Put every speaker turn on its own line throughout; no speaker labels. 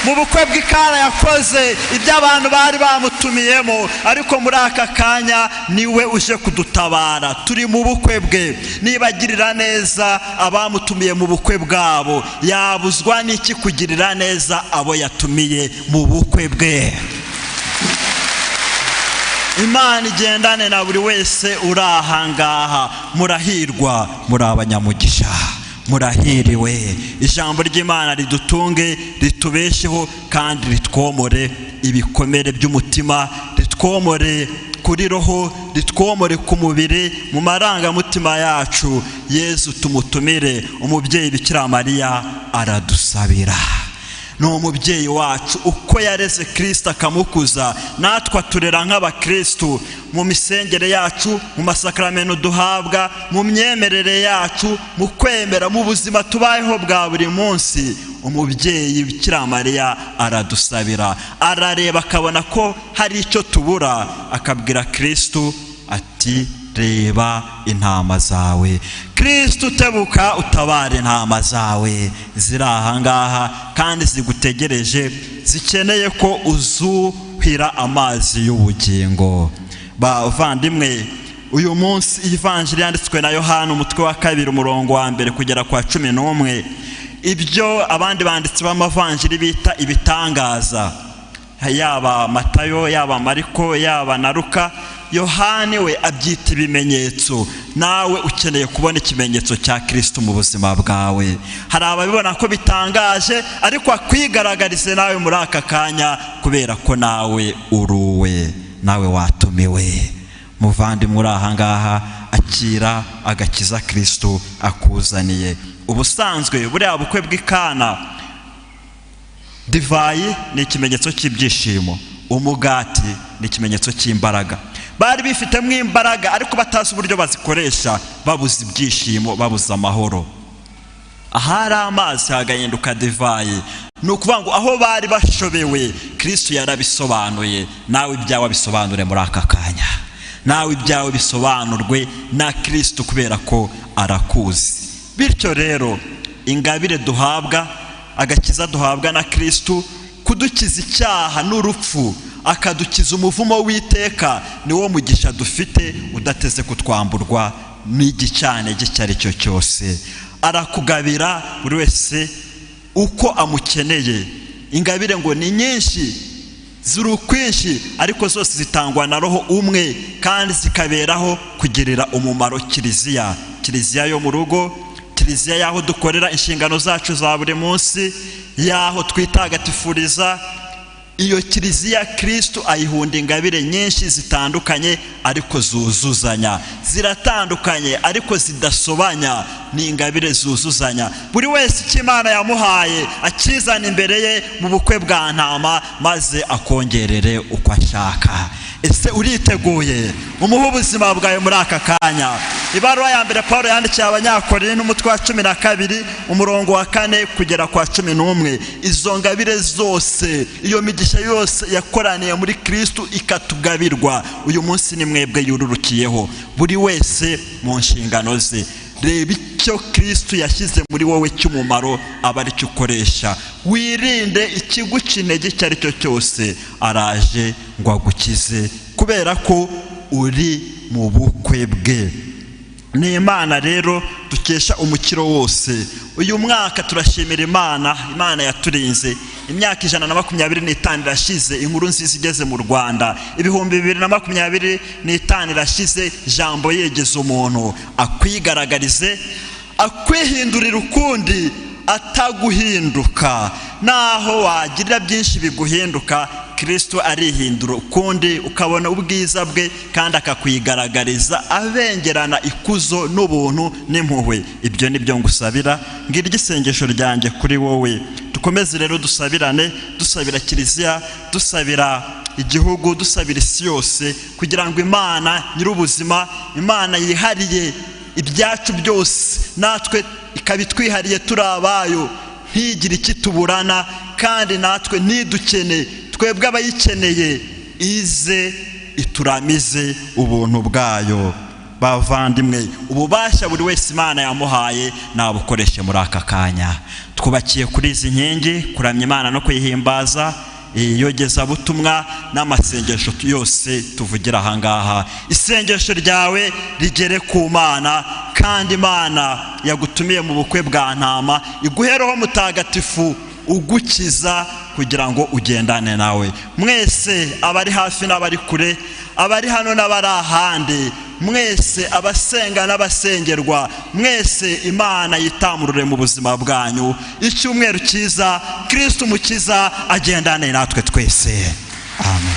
mu bukwe bw'Ikana yakoze ibyo abantu bari bamutumiyemo, ariko muri aka kanya niwe uje kudutabara. Turi mu bukwe bwe, nibagirira neza abamutumiye mu bukwe bwabo, yabuzwa n'iki kugirira neza abo yatumiye mu bukwe bwe? Imana igendane na buri wese uri ahangaha. Murahirwa, muri abanyamugisha, murahiriwe. Ijambo ry'Imana ridutunge, ritubesheho kandi ritwomore ibikomere by'umutima, ritwomore kuri roho, ritwomore ku mubiri, mu marangamutima yacu. Yesu tumutumire. Umubyeyi Bikira Mariya aradusabira. Ni umubyeyi wacu, uko yareze Kristo akamukuza, natwe aturera nk'abakristo mu misengere yacu, mu masakramento duhabwa, mu myemerere yacu, mu kwemera, mu buzima tubayeho bwa buri munsi. Umubyeyi Bikira Mariya aradusabira, arareba akabona ko hari icyo tubura, akabwira Kristo ati reba intama zawe. Kristo tebuka utabare intama zawe ziri ahangaha kandi zigutegereje, zikeneye ko uzuhira amazi y'ubugingo. Bavandimwe, uyu munsi ivanjiri yanditswe na Yohana umutwe wa 2 umurongo wa 1 kugera kwa 11, ibyo abandi banditsi b'amavanjiri bita ibitangaza, yaba Matayo, yaba Mariko, yaba na Luka, Yohani we abyita ibimenyetso. Nawe ukeneye kubona ikimenyetso cya Kristo mu buzima bwawe. Hari ababibona ko bitangaje, ariko akwigaragarize nawe muri aka kanya, kubera ko nawe uruwe, nawe watumiwe. Muvandimwe uri ahangaha, akira agakiza Kristo akuzaniye. Ubusanzwe buriya bukwe bw'Ikana, divayi ni ikimenyetso cy'ibyishimo, umugati ni ikimenyetso cy'imbaraga. Bari bifitemo imbaraga, ariko batazi uburyo bazikoresha, babuze ibyishimo, babuze amahoro. Ahari amazi hagahinduka divayi. Ni ukuvuga ngo aho bari bashobewe, Kristo yarabisobanuye. Nawe ibyawe bisobanure muri aka kanya, nawe ibyawe bisobanurwe na Kristo, kubera ko arakuzi. Bityo rero ingabire duhabwa, agakiza duhabwa na Kristo, kudukiza icyaha n'urupfu, akadukiza umuvumo w'iteka, niwo mugisha dufite udateze kutwamburwa n'igicane cyari cyo cyose. Arakugabira buri wese uko amukeneye. Ingabire ngo ni nyinshi, zirukwinshi, ariko zose zitangwa na Roho umwe, kandi zikaberaho kugirira umumaro kiliziya. Kiliziya yo mu rugo, kiliziya yaho dukorera inshingano zacu za buri munsi, yaho twitagatifuriza. Iyo kiliziya Kristo ayihunda ingabire nyinshi zitandukanye, ariko zuzuzanya. Ziratandukanye ariko zidasobanya, ni ingabire zuzuzanya. Buri wese icyo Imana yamuhaye akizana imbere ye mu bukwe bwa ntama, maze akongerere uko ashaka. Ese uriteguye? Umuhe ubuzima bwawe muri aka kanya. Ibaruwa ya mbere Paulo yandikiye Abanyakorinto umutwe wa 12 umurongo wa 4 kugera kwa 11. Izo ngabire zose, iyo migisha yose yakoraniye muri Kristo ikatugabirwa, uyu munsi ni mwebwe yururukiyeho, buri wese mu nshingano ze. Reba icyo Kristo yashyize muri wowe cy'umumaro, aba ari cyo ukoresha. Wirinde ikiguca intege icyo ari cyo cyose. Araje ngo agukize, kubera ko uri mu bukwe bwe. Ni Imana rero dukesha umukiro wose. Uyu mwaka turashimira Imana, Imana yaturinze. Imyaka 125 irashize inkuru nziza igeze mu Rwanda. 2025 irashize jambo yegeze umuntu, akwigaragarize, akwihindurira ukundi, ataguhinduka. Naho wagirira byinshi biguhinduka, Kristo arihindura ukundi, ukabona ubwiza bwe, kandi akakwigaragariza abengerana ikuzo n'ubuntu n'impuhwe. Ibyo nibyo ngusabira. Ngira igisengesho ryanjye kuri wowe. Dukomeze rero dusabirane, dusabira kiliziya, dusabira igihugu, dusabira isi yose, kugira ngo Imana nyir'ubuzima, Imana yihariye ibyacu byose, natwe ikabitwihariye turi abayo, ntigire ikituburana, kandi natwe nidukene, twebwe abayikeneye, ize ituramize ubuntu bwayo. bavandimwe, ububasha buri wese Imana yamuhaye nabukoreshe muri aka kanya. Twubakiye kuri izi nkingi kuramya Imana no kuyihimbaza, iyogezabutumwa n'amasengesho yose tuvugira ahangaha. Isengesho ryawe rigere ku Mana, kandi Imana yagutumiye mu bukwe bwa ntama iguhe Roho Mutagatifu ugukiza kugira ngo ugendane nawe. Mwese abari hafi n'abari kure, abari hano n'abari ahandi, mwese abasenga n'abasengerwa, mwese Imana yitamurure mu buzima bwanyu. Icyumweru cyiza, Kristo Umukiza agendane natwe twese. Amen.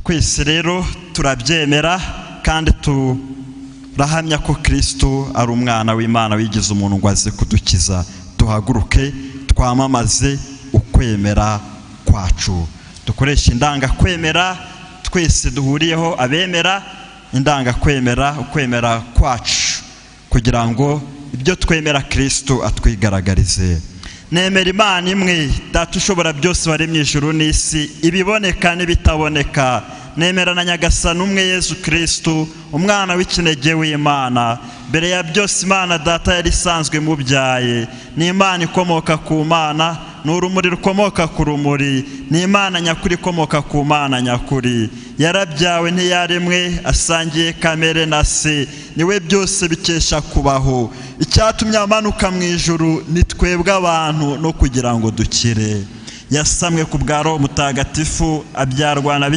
Twese rero turabyemera kandi turahamya ko Kristo ari umwana w'Imana wigize umuntu ngo aze kudukiza. Duhaguruke twamamaze ukwemera kwacu, dukoresha indangakwemera twese duhuriyeho, abemera indangakwemera, ukwemera kwacu, kugira ngo ibyo twemera Kristo atwigaragarize. Nemera Imana imwe, Data ushobora byose, waremye ijuru n'isi, ibiboneka n'ibitaboneka. Nemera na Nyagasani umwe Yesu Kristo, umwana w'ikinege w'Imana. Mbere ya byose Imana Data yari isanzwe mubyaye. Ni Imana ikomoka ku Mana, ni urumuri rukomoka ku rumuri, ni Imana nyakuri ikomoka ku Mana nyakuri. Yarabyawe ntiyaremwe, asangiye kamere na se, niwe byose bikesha kubaho. Icyatumye amanuka mu ijuru ni twebwe abantu, no kugira ngo dukire. Yasamwe ku bwa Roho Mutagatifu, abyarwa na